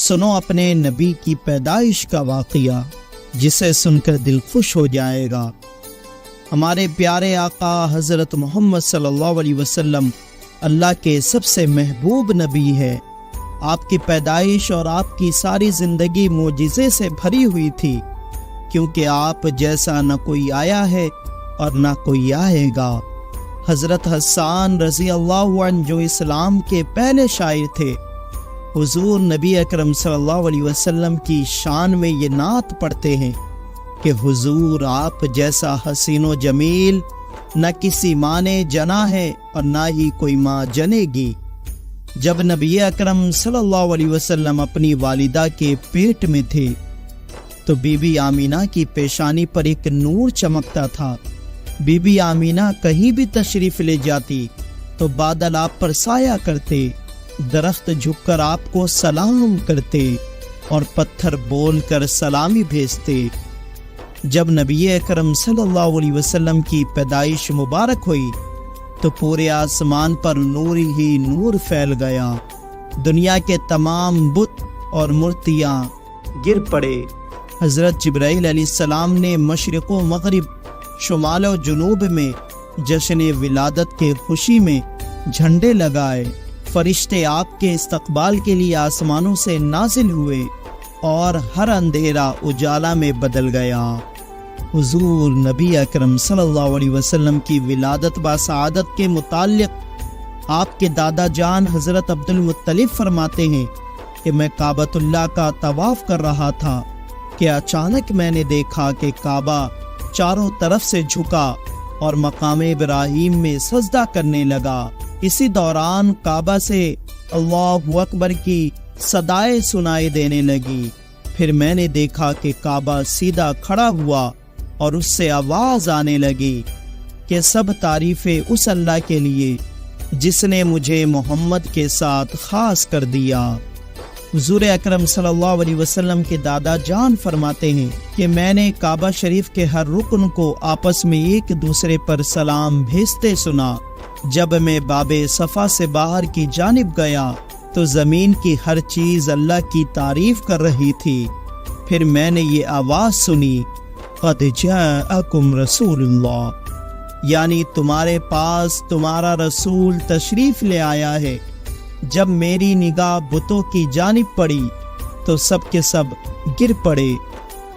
سنو اپنے نبی کی پیدائش کا واقعہ، جسے سن کر دل خوش ہو جائے گا۔ ہمارے پیارے آقا حضرت محمد صلی اللہ علیہ وسلم اللہ کے سب سے محبوب نبی ہے۔ آپ کی پیدائش اور آپ کی ساری زندگی معجزے سے بھری ہوئی تھی، کیونکہ آپ جیسا نہ کوئی آیا ہے اور نہ کوئی آئے گا۔ حضرت حسان رضی اللہ عنہ جو اسلام کے پہلے شاعر تھے، حضور نبی اکرم صلی اللہ علیہ وسلم کی شان میں یہ نعت پڑھتے ہیں کہ حضور آپ جیسا حسین و جمیل نہ کسی ماں نے جنا ہے اور نہ ہی کوئی ماں جنے گی۔ جب نبی اکرم صلی اللہ علیہ وسلم اپنی والدہ کے پیٹ میں تھے تو بی بی آمینہ کی پیشانی پر ایک نور چمکتا تھا۔ بی بی آمینہ کہیں بھی تشریف لے جاتی تو بادل آپ پر سایہ کرتے، درخت جھک کر آپ کو سلام کرتے اور پتھر بول کر سلامی بھیجتے۔ جب نبی اکرم صلی اللہ علیہ وسلم کی پیدائش مبارک ہوئی تو پورے آسمان پر نور ہی نور پھیل گیا۔ دنیا کے تمام بت اور مورتیاں گر پڑے۔ حضرت جبرائیل علیہ السلام نے مشرق و مغرب، شمال و جنوب میں جشن ولادت کے خوشی میں جھنڈے لگائے۔ فرشتے آپ کے استقبال کے لیے آسمانوں سے نازل ہوئے اور ہر اندھیرا اجالا میں بدل گیا۔ حضور نبی اکرم صلی اللہ علیہ وسلم کی ولادت بسعادت کے متعلق آپ کے دادا جان حضرت عبد المطلب فرماتے ہیں کہ میں کعبۃ اللہ کا طواف کر رہا تھا کہ اچانک میں نے دیکھا کہ کعبہ چاروں طرف سے جھکا اور مقام ابراہیم میں سجدہ کرنے لگا۔ اسی دوران کعبہ سے اللہ اکبر کی صدائیں سنائی دینے لگی۔ پھر میں نے دیکھا کہ کعبہ سیدھا کھڑا ہوا اور اس سے آواز آنے لگی کہ سب تعریفیں اس اللہ کے لیے جس نے مجھے محمد کے ساتھ خاص کر دیا۔ حضور اکرم صلی اللہ علیہ وسلم کے دادا جان فرماتے ہیں کہ میں نے کعبہ شریف کے ہر رکن کو آپس میں ایک دوسرے پر سلام بھیجتے سنا۔ جب میں باب صفا سے باہر کی جانب گیا تو زمین کی ہر چیز اللہ کی تعریف کر رہی تھی۔ پھر میں نے یہ آواز سنی، قد جاءکم رسول اللہ، یعنی تمہارے پاس تمہارا رسول تشریف لے آیا ہے۔ جب میری نگاہ بتوں کی جانب پڑی تو سب کے سب گر پڑے۔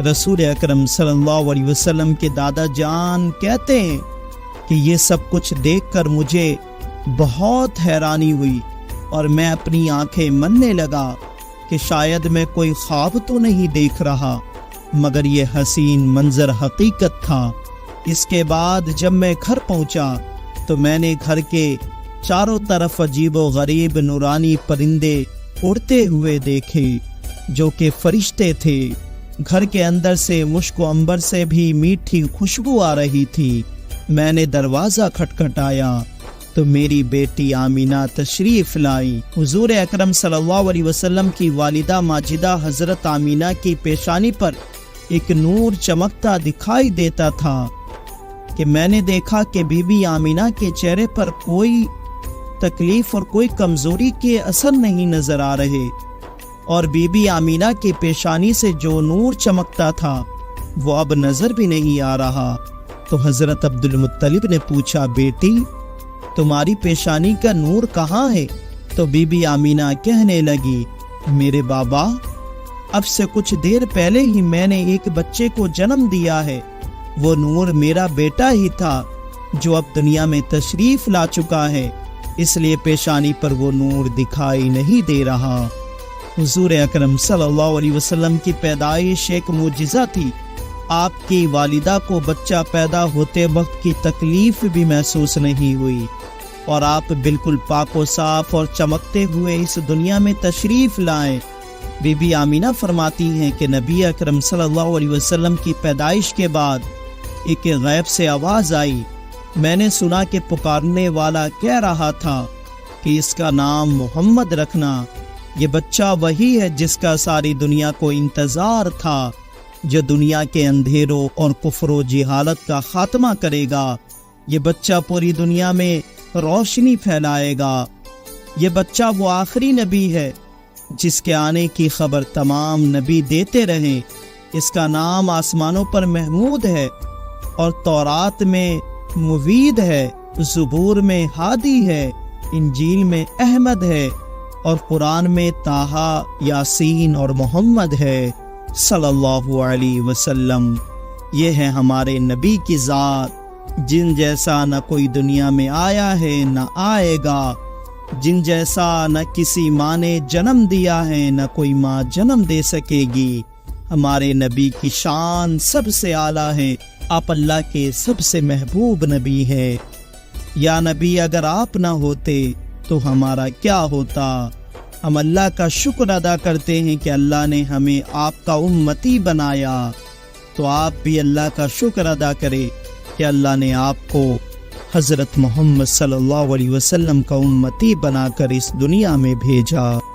رسول اکرم صلی اللہ علیہ وسلم کے دادا جان کہتے ہیں کہ یہ سب کچھ دیکھ کر مجھے بہت حیرانی ہوئی اور میں اپنی آنکھیں مننے لگا کہ شاید میں کوئی خواب تو نہیں دیکھ رہا، مگر یہ حسین منظر حقیقت تھا۔ اس کے بعد جب میں گھر پہنچا تو میں نے گھر کے چاروں طرف عجیب و غریب نورانی پرندے اڑتے ہوئے دیکھے جو کہ فرشتے تھے۔ گھر کے اندر سے مشک و عنبر سے بھی میٹھی خوشبو آ رہی تھی۔ میں نے دروازہ کھٹکھٹایا تو میری بیٹی آمینہ تشریف لائی۔ حضور اکرم صلی اللہ علیہ وسلم کی والدہ ماجدہ حضرت آمینہ کی پیشانی پر ایک نور چمکتا دکھائی دیتا تھا کہ میں نے دیکھا کہ بی بی آمینہ کے چہرے پر کوئی تکلیف اور کوئی کمزوری کے اثر نہیں نظر آ رہے، اور بی بی آمینہ کی پیشانی سے جو نور چمکتا تھا وہ اب نظر بھی نہیں آ رہا۔ تو حضرت عبد المطلب نے پوچھا، بیٹی تمہاری پیشانی کا نور کہاں ہے؟ تو بی بی آمینہ کہنے لگی، میرے بابا اب سے کچھ دیر پہلے ہی میں نے ایک بچے کو جنم دیا ہے، وہ نور میرا بیٹا ہی تھا جو اب دنیا میں تشریف لا چکا ہے، اس لیے پیشانی پر وہ نور دکھائی نہیں دے رہا۔ حضور اکرم صلی اللہ علیہ وسلم کی پیدائش ایک معجزہ تھی۔ آپ کی والدہ کو بچہ پیدا ہوتے وقت کی تکلیف بھی محسوس نہیں ہوئی اور آپ بالکل پاک و صاف اور چمکتے ہوئے اس دنیا میں تشریف لائے۔ بی بی آمینہ فرماتی ہیں کہ نبی اکرم صلی اللہ علیہ وسلم کی پیدائش کے بعد ایک غیب سے آواز آئی۔ میں نے سنا کہ پکارنے والا کہہ رہا تھا کہ اس کا نام محمد رکھنا۔ یہ بچہ وہی ہے جس کا ساری دنیا کو انتظار تھا، جو دنیا کے اندھیروں اور کفر و جہالت کا خاتمہ کرے گا۔ یہ بچہ پوری دنیا میں روشنی پھیلائے گا۔ یہ بچہ وہ آخری نبی ہے جس کے آنے کی خبر تمام نبی دیتے رہے۔ اس کا نام آسمانوں پر محمود ہے اور تورات میں مفید ہے، زبور میں ہادی ہے، انجیل میں احمد ہے اور قرآن میں طٰہٰ، یاسین اور محمد ہے صلی اللہ علیہ وسلم۔ یہ ہے ہمارے نبی کی ذات، جن جیسا نہ کوئی دنیا میں آیا ہے نہ آئے گا، جن جیسا نہ کسی ماں نے جنم دیا ہے نہ کوئی ماں جنم دے سکے گی۔ ہمارے نبی کی شان سب سے اعلیٰ ہے، آپ اللہ کے سب سے محبوب نبی ہے۔ یا نبی اگر آپ نہ ہوتے تو ہمارا کیا ہوتا؟ ہم اللہ کا شکر ادا کرتے ہیں کہ اللہ نے ہمیں آپ کا امتی بنایا، تو آپ بھی اللہ کا شکر ادا کرے کہ اللہ نے آپ کو حضرت محمد صلی اللہ علیہ وسلم کا امتی بنا کر اس دنیا میں بھیجا۔